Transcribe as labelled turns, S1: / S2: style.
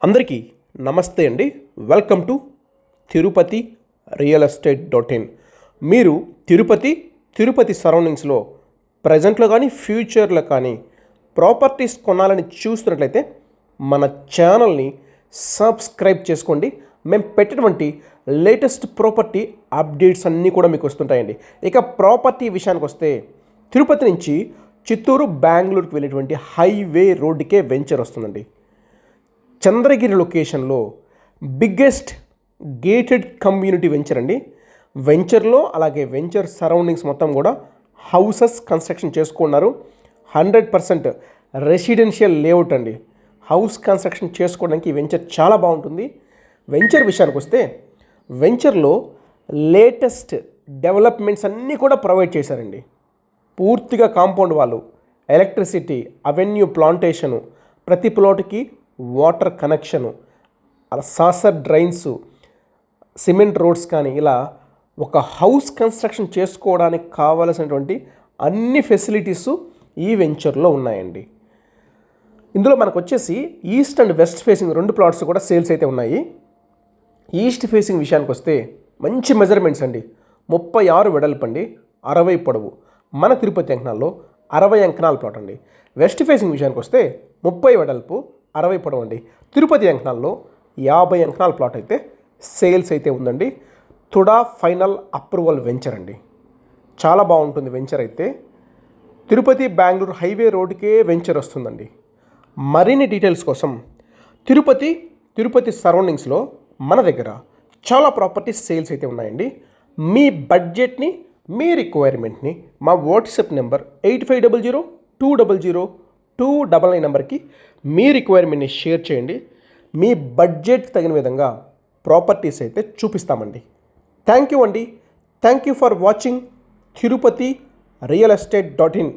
S1: అందరికీ నమస్తే అండి. Welcome to Tirupati real estate .in. మీరు తిరుపతి సరౌండింగ్స్లో ప్రజెంట్లో కానీ ఫ్యూచర్లో కానీ ప్రాపర్టీస్ కొనాలని చూస్తున్నట్లయితే మన ఛానల్ని సబ్స్క్రైబ్ చేసుకోండి. మేము పెట్టినటువంటి లేటెస్ట్ ప్రాపర్టీ అప్డేట్స్ అన్నీ కూడా మీకు వస్తుంటాయండి. ఇక ప్రాపర్టీ విషయానికి వస్తే తిరుపతి నుంచి చిత్తూరు బెంగళూరుకి వెళ్ళేటువంటి హైవే రోడ్డుకే వెంచర్ వస్తుందండి. చంద్రగిరి లొకేషన్లో బిగ్గెస్ట్ గేటెడ్ కమ్యూనిటీ వెంచర్ అండి. వెంచర్లో అలాగే వెంచర్ సరౌండింగ్స్ మొత్తం కూడా హౌసెస్ కన్స్ట్రక్షన్ చేసుకున్నారు. 100% రెసిడెన్షియల్ లేఅవుట్ అండి. హౌస్ కన్స్ట్రక్షన్ చేసుకోవడానికి ఈ వెంచర్ చాలా బాగుంటుంది. వెంచర్ విషయానికి వస్తే వెంచర్లో లేటెస్ట్ డెవలప్మెంట్స్ అన్నీ కూడా ప్రొవైడ్ చేశారండి. పూర్తిగా కాంపౌండ్ వాళ్ళు, ఎలక్ట్రిసిటీ, అవెన్యూ ప్లాంటేషను, ప్రతి ప్లాట్కి వాటర్ కనెక్షను, అలా సాసర్ డ్రైన్స్, సిమెంట్ రోడ్స్ కానీ ఇలా ఒక హౌస్ కన్స్ట్రక్షన్ చేసుకోవడానికి కావలసినటువంటి అన్ని ఫెసిలిటీస్ ఈ వెంచర్లో ఉన్నాయండి. ఇందులో మనకు వచ్చేసి east and west facing 2 plots కూడా సేల్స్ అయితే ఉన్నాయి. ఈస్ట్ ఫేసింగ్ విషయానికి వస్తే మంచి మెజర్మెంట్స్ అండి. 36 వెడల్పు అండి, 60 పొడవు. మన తిరుపతి అంకణాల్లో 60 అంకణాల ప్లాట్ అండి. వెస్ట్ ఫేసింగ్ విషయానికి వస్తే 30 వెడల్పు, 60 పొడవు అండి. తిరుపతి అంకణాల్లో 50 అంకణాల ప్లాట్ అయితే సేల్స్ అయితే ఉందండి. తుడా ఫైనల్ అప్రూవల్ వెంచర్ అండి. చాలా బాగుంటుంది వెంచర్ అయితే. తిరుపతి బెంగళూరు హైవే రోడ్డుకే వెంచర్ వస్తుందండి. మరిన్ని డీటెయిల్స్ కోసం తిరుపతి సరౌండింగ్స్లో మన దగ్గర చాలా ప్రాపర్టీస్ సేల్స్ అయితే ఉన్నాయండి. మీ బడ్జెట్ని, మీ రిక్వైర్మెంట్ని మా వాట్సాప్ నెంబర్ 8500200299 నెంబర్కి మీ రిక్వైర్మెంట్ని షేర్ చేయండి. మీ బడ్జెట్ తగిన విధంగా ప్రాపర్టీస్ అయితే చూపిస్తామండి. థ్యాంక్ యూ అండి. Thank you for watching Tirupati real estate .in.